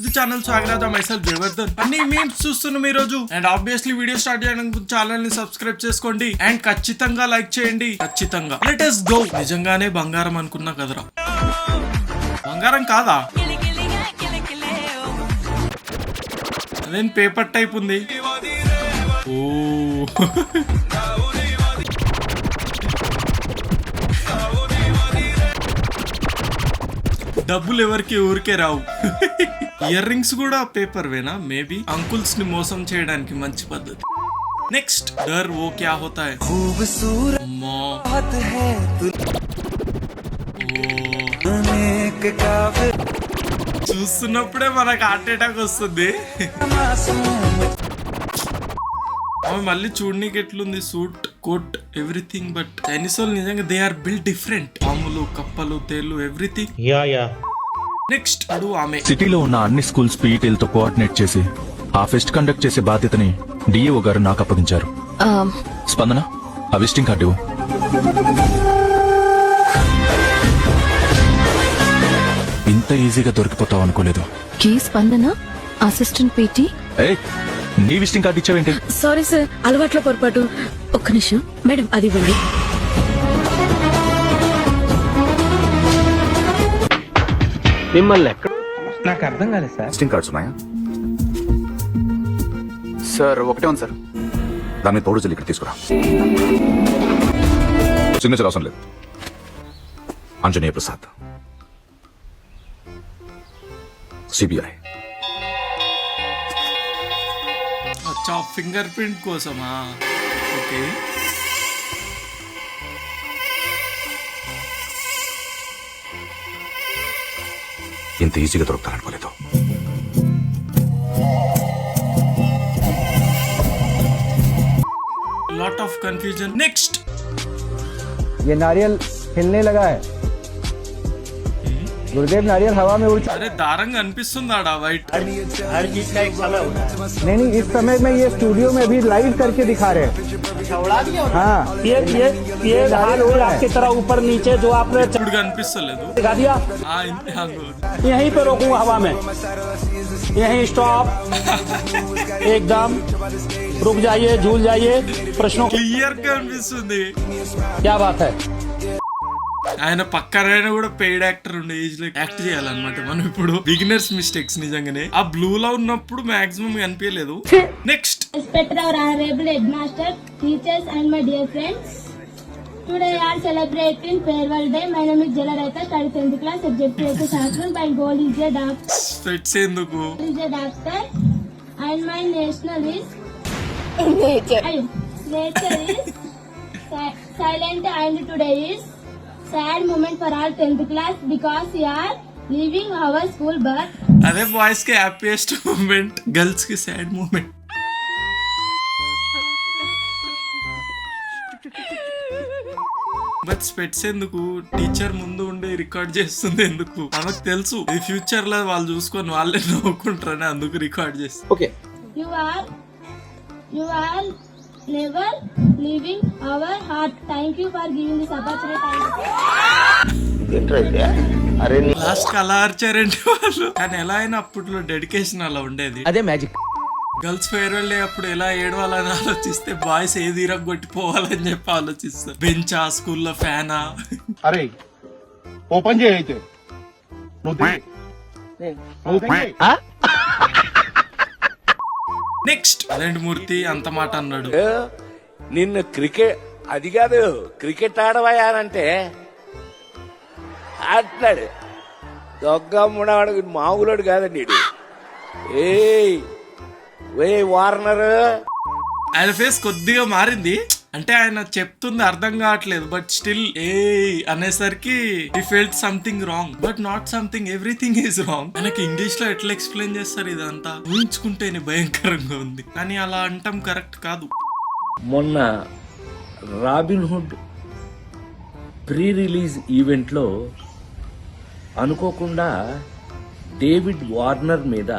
To channel స్వాగత myself Jayavardhan. అన్ని memes చూస్తున్నాం ఈ రోజు. అండ్ ఆబ్వియస్లీ వీడియో స్టార్ట్ చేయడానికి ఛానల్ ని సబ్స్క్రైబ్ చేసుకోండి అండ్ ఖచ్చితంగా లైక్ చేయండి. ఖచ్చితంగా లెట్ us go. నిజంగానే బంగారం అనుకున్నా కదరా, బంగారం కాదా? అదేం పేపర్ టైప్ ఉంది. ఓ డబ్బులు ఎవరికి ఊరికే రావు. ఇయర్ రింగ్స్ కూడా పేపర్ వేనా? మేబీ అంకుల్స్ ని మోసం చేయడానికి మంచి పద్ధతి. నెక్స్ట్ డర్ ఓ క్యా హోతా హై. చూస్తున్నప్పుడే మనకు హార్ట్ అటాక్ వస్తుంది. మళ్ళీ చూడనీకి ఎట్లుంది, suit coat everything. But Chinese వాళ్ళు నిజంగా దే ఆర్ బిల్డ్ డిఫరెంట్. పాములు, కప్పలు, తేళ్లు, ఎవ్రీథింగ్. నెక్స్ట్ అడు ఆమె సిటీలో ఉన్న అన్ని స్కూల్స్ పీఈటీలతో కోఆర్డినేట్ చేసి ఆ ఫెస్ట్ కండక్ట్ చేసే బాధ్యతని డిఏఓ గారు నాకు అప్పగించారు. స్పందన, ఆ విజిటింగ్ కార్డు. ఇంత ఈజీగా దొరికిపోతావు అనుకోలేదు. స్పందన అసిస్టెంట్ పీటీ. నీ విజిటింగ్ కార్డు ఇచ్చావేంటి? సారీ సార్, అలవాట్ల పొరపాటు. ఒక్క నిమిషం మేడం, అది ఇవ్వండి. మిమ్మల్ని ఎక్కడ నాకు అర్థం కాలేదు సార్. విజిటింగ్ కార్డ్స్ ఉన్నాయా సార్? ఒకటే ఉంది సార్. దాన్ని తోడు చెల్లి ఇక్కడ తీసుకురా. సిగ్నేచర్ అవసరం లేదు. అంజనేయ ప్రసాద్, సిబిఐ. అచ్చా, ఫింగర్ ప్రింట్ కోసమా? ఓకే. ఇంత ఈజీగా దొరుకుతారనుకోలేదు. Lot of confusion. నెక్స్ట్ ये नारियल हिलने लगा है. गुरुदेव नारियल हवा में उड़. अरे दारंग अनिपिस्तुंदा आड़ा वाइट. हर चीज का एक समय होता है. नहीं, इस समय में ये स्टूडियो में भी लाइव करके दिखा रहे हैं. हाँ, ये हाथ आपकी तरह ऊपर नीचे जो आपने ఇప్పుడు కనిపిస్తలేదు. दिखा दिया. यहीं पे रोकूंगा हवा में. यहीं स्टॉप. एकदम रुक जाइए, झूल जाइए. प्रश्नों క్లియర్ కనిపిస్తుంది. क्या बात है. ఆయన పక్కన కూడా పెయిడ్ యాక్టర్ ఉండే ఏజ్ లో యాక్ట్ చేయాలన్నమాట. మనం ఇప్పుడు బిగినర్స్ మిస్టేక్స్. నిజంగానే ఆ బ్లూ లో ఉన్నప్పుడు మాక్సిమం కనిపించలేదు. Next Respected our honorable headmaster, teachers and my dear friends. Today we are celebrating farewell day. My name is Jalareta, study 10th class, subject is Sanskrit. My goal is a doctor. స్పెట్స్ ఎందుకు? Is a doctor, and my national is Nature. Nature is silent, and today is sad moment for all 10th class because we are leaving our school bus. అదే boys కి happiest moment, girls కి sad moment. But స్పెట్స్ ఎందుకు? Teacher ముందు ఉండి record చేస్తుంది ఎందుకు? మనకు తెలుసు ఈ ఫ్యూచర్ లో వాళ్ళు చూసుకొని వాళ్ళే నవ్వుకుంటారని అందుకు రికార్డ్ చేస్తారు. Okay. You are never leaving our heart. Thank you for giving this opportunity. Last అలా అర్చారంటే వాళ్ళు. కానీ ఎలా అయినా అప్పట్లో డెడికేషన్ అలా ఉండేది. అదే మ్యాజిక్. గర్ల్స్ ఫేర్వెల్ డే అప్పుడు ఎలా ఏడవాలని ఆలోచిస్తే బాయ్స్ ఏది ఇరగొట్టిపోవాలని చెప్పి ఆలోచిస్తారు. బెంచా, స్కూల్లో ఫ్యానా? అరే ఓపెన్ చేయైతే నెక్స్ట్ అదేంటి మూర్తి అంత మాట అన్నాడు? నిన్ను క్రికెట్ అది కాదు, క్రికెట్ ఆడవయానంటే ఆట్లాడు. దొగ్గమ్ముడాడు మామూలుడు కాదండి. ఏ వార్నర్. ఆయన ఫేస్ కొద్దిగా మారింది. అంటే ఆయన చెప్తుంది అర్థం కావట్లేదు. బట్ స్టిల్ ఏ అనేసరికి he felt something wrong but not something, everything is wrong. ఆయనకి ఇంగ్లీష్ లో ఎట్లా ఎక్స్ప్లెయిన్ చేస్తారు ఇదంతా? ఊహించుకుంటేనే భయంకరంగా ఉంది. కానీ అలా అంటాం కరెక్ట్ కాదు. మొన్న రాబిన్హుడ్ ప్రీ రిలీజ్ ఈవెంట్ లో అనుకోకుండా డేవిడ్ వార్నర్ మీద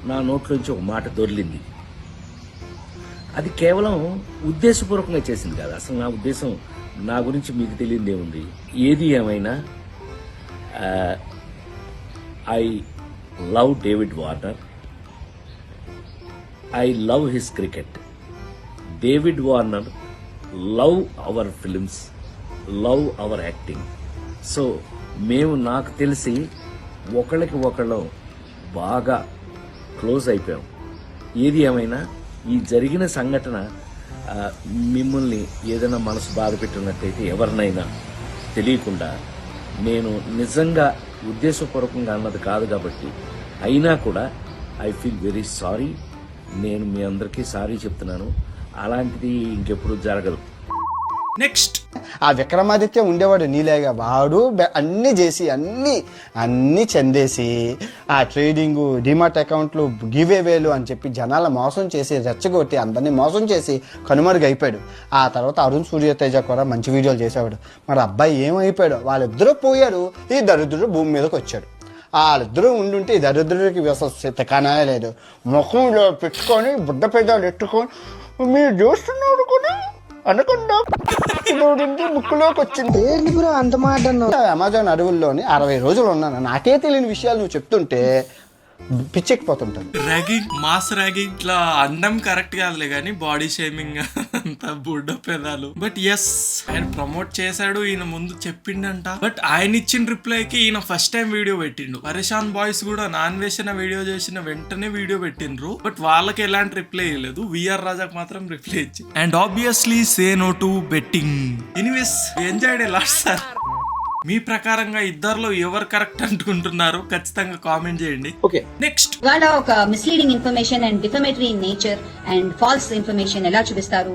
నా నోట్లోంచి ఒక మాట దొర్లింది. అది కేవలం ఉద్దేశపూర్వకంగా చేసింది కాదు. అసలు నా ఉద్దేశం, నా గురించి మీకు తెలియదు ఏముంది. ఏది ఏమైనా I love David Warner. I love his cricket. David Warner love our films, love our acting. So మేము నాకు తెలిసి ఒకళ్ళకి ఒకళ్ళం బాగా క్లోజ్ అయిపోయాం. ఏది ఏమైనా ఈ జరిగిన సంఘటన మిమ్మల్ని ఏదైనా మనసు బాధ పెట్టినట్టయితే ఎవరినైనా తెలియకుండా, నేను నిజంగా ఉద్దేశపూర్వకంగా అన్నది కాదు కాబట్టి, అయినా కూడా ఐ ఫీల్ వెరీ సారీ. నేను మీ అందరికీ సారీ చెప్తున్నాను. అలాంటిది ఇంకెప్పుడు జరగదు. నెక్స్ట్ ఆ విక్రమాదిత్య ఉండేవాడు నీలేగా, వాడు అన్ని చేసి అన్ని చెందేసి ఆ ట్రేడింగ్, డిమాట్ అకౌంట్లు, గివ్ అవేలు అని చెప్పి జనాల మోసం చేసి రెచ్చగొట్టి అందరినీ మోసం చేసి కనుమరుగు అయిపోయాడు. ఆ తర్వాత అరుణ్ సూర్యతేజ కూడా మంచి వీడియోలు చేసేవాడు. మరి అబ్బాయి ఏమైపోయాడు? వాళ్ళిద్దరూ పోయారు, ఈ దరిద్రుడు భూమి మీదకి వచ్చాడు. వాళ్ళిద్దరూ ఉండుంటే ఈ దరిద్రుడికి తికానా లేదు. ముఖంలో పెట్టుకొని బుడ్డ పెదాలు ఎట్టుకొని మీరు చూస్తున్నారు కూడా అనకుండా ముక్కులోకి వచ్చింది. అంత మాట అమెజాన్ అడవుల్లోని 60 రోజులు ఉన్నాను. నాకే తెలియని విషయాలు నువ్వు చెప్తుంటే పిచ్చెక్కిపోతుంటాను. ర్యాగింగ్, మాస్ ర్యాగింగ్, ఇట్లా అండం కరెక్ట్ కాదులే కానీ బాడీ షేమింగ్ అంత బుడ్డ పెదాలు. బట్ ఎస్, ఆయన ప్రమోట్ చేశాడు, ఈయన ముందు చెప్పిండంట. బట్ ఆయన ఇచ్చిన రిప్లైకి ఈయన ఫస్ట్ టైం వీడియో పెట్టిండు. పరేషాన్ బాయ్స్ కూడా నాన్ వేసిన వీడియో చేసిన వెంటనే వీడియో పెట్టిండ్రు. బట్ వాళ్ళకి ఎలాంటి రిప్లై ఇవ్వలేదు. విఆర్ రాజాకి మాత్రం రిప్లై ఇచ్చి. And obviously say no to betting. Anyways, enjoyed a lot sir. మీ ప్రకారంగా ఇద్దరులో ఎవరు కరెక్ట్ అనుకుంటున్నారు ఖచ్చితంగా కామెంట్ చేయండి. Okay, next. వాళ్ళ ఒక misleading information and defamatory in nature and false information ఎలా చూపిస్తారు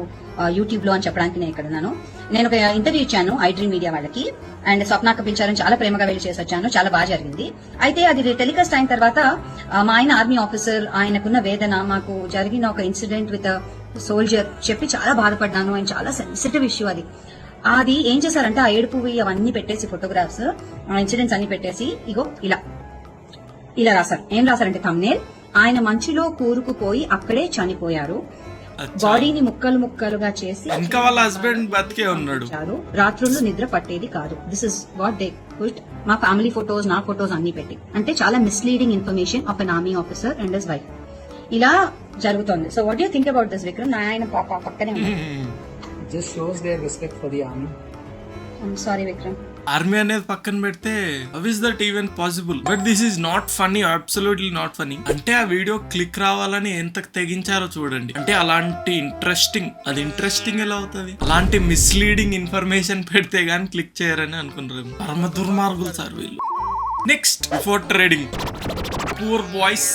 యూట్యూబ్ లో అని చెప్పడానికి నేను ఇక్కడ ఉన్నాను. నేను ఒక ఇంటర్వ్యూ ఇచ్చాను ఐడ్రీమ్ మీడియా వాళ్ళకి. అండ్ స్వప్న కపించారని చాలా ప్రేమగా వెళ్ళి చేసి వచ్చాను. చాలా బాగా జరిగింది. అయితే అది టెలికాస్ట్ అయిన తర్వాత మా ఆయన ఆర్మీ ఆఫీసర్, ఆయనకున్న వేదన, మాకు జరిగిన ఒక ఇన్సిడెంట్ విత్ సోల్జర్ చెప్పి చాలా బాధపడ్డాను. అండ్ చాలా సెన్సిటివ్ ఇష్యూ అది. అది ఏం చేశారంటే ఆ ఏడుపువి అవన్నీ పెట్టేసి, ఫోటోగ్రాఫ్స్, ఇన్సిడెంట్స్ అన్ని పెట్టేసి, ఇగో ఇలా రాశారు. ఏం రాశారంటే థంబ్నెయిల్, ఆయన మంచులో కూరుకుపోయి అక్కడే చనిపోయారు, బాడీని ముక్కలు ముక్కలుగా చేసి ఇంకా వాళ్ళ హస్బెండ్ బతికే ఉన్నాడు, రాత్రుళ్ళు నిద్ర పట్టేది కాదు. This is what they put. మా ఫ్యామిలీ ఫోటోస్, నా ఫోటోస్ అన్ని పెట్టి, అంటే చాలా misleading information of an army officer and his wife. ఇలా జరుగుతోంది. So what you think about this Vikram? నా ఆయన పక్కనే Just shows their respect for the army. I'm sorry, Vikram. Army అనేది పక్కన పెడితే how is that even possible? But this is not funny, absolutely not funny. అంటే ఆ వీడియో క్లిక్ రావాలని ఎంత తెగించారో చూడండి. అంటే అలాంటి అది ఇంట్రెస్టింగ్ ఎలా అవుతుంది? అలాంటి మిస్లీడింగ్ ఇన్ఫర్మేషన్ పెడితే గానీ క్లిక్ చేయరని అనుకున్నారు. పరమ దుర్మార్గులు సార్ వీళ్ళు. Next, before trading, poor boys.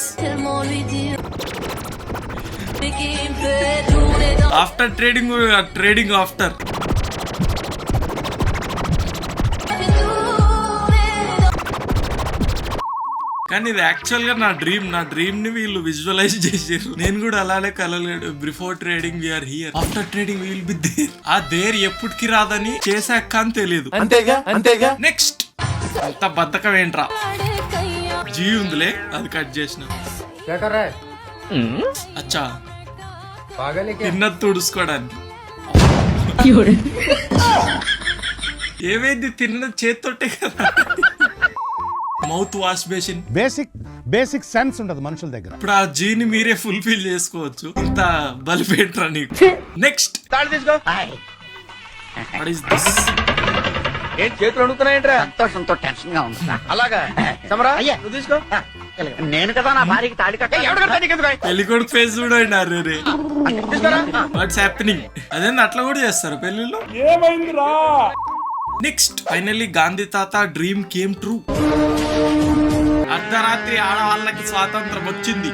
After trading after. కానీ ఇది యాక్చువల్ గా నా డ్రీమ్ ని వీళ్ళు విజువలైజ్ చేసారు. నేను కూడా అలానే కలలేడు. Before trading we are here, after trading will be there. ఆ దేర్ ఎప్పటికి రాదని చేసాక అని తెలియదు. అంతేగా. నెక్స్ట్, అంత బద్ధకం ఏంట్రా? జీ ఉందిలే, అది కట్ చేసిన. అచ్చా, తిన్నది తుడుచుకోవడానికి. ఏమైంది? తిన్నది చేత్తోటే కదా. Mouth wash basin. Basic sense ఉండదు మనుషుల దగ్గర. ఇప్పుడు ఆ జీని మీరే ఫుల్ఫిల్ చేసుకోవచ్చు. ఇంత బలిపేట్రా నీకు. నెక్స్ట్, చేతులు అడుగుతున్నాయంటే సంతోషంతో టెన్షన్ గా ఉంది. అలాగా సమరా, నువ్వు తీసుకో. నేను కదా నా భార్యకి తాడి కట్ట. పెళ్లికొడుకు ఫేస్ చూడండి. అరే వాట్స్ హ్యాపెనింగ్? అదేంది అట్లా కూడా చేస్తారు పెళ్లిలో? ఏమైందిరా? నెక్స్ట్, ఫైనల్లీ గాంధీ తాత డ్రీమ్ కేమ్ ట్రూ. అర్ధరాత్రి ఆడవాళ్ళకి స్వాతంత్రం వచ్చింది.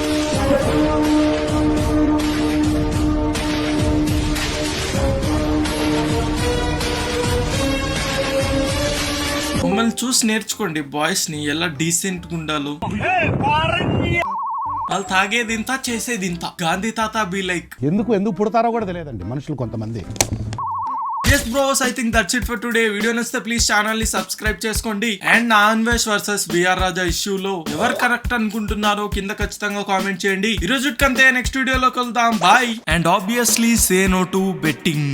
మమ్మల్ని చూసి నేర్చుకోండి బాయ్స్ ని, ఎలా డీసెంట్ గా ఉండాలో. వాళ్ళు తాగేది ఇంత, చేసేది ఇంత. గాంధీ తాత బి లైక్. ఎందుకు పుడతారో కూడా తెలియదండి మనుషులు కొంతమంది. Yes bros, I think that's it for today. Video నచ్చితే ప్లీజ్ ఛానల్ ని సబ్స్క్రైబ్ చేసుకోండి. అండ్ నా అన్వేష్ వర్సెస్ విఆర్ రాజా ఇష్యూలో ఎవరు కరెక్ట్ అనుకుంటున్నారో కింద ఖచ్చితంగా కామెంట్ చేయండి. ఈ రోజు కంతే, నెక్స్ట్ వీడియోలో కలుద్దాం. Bye. And obviously say no to betting.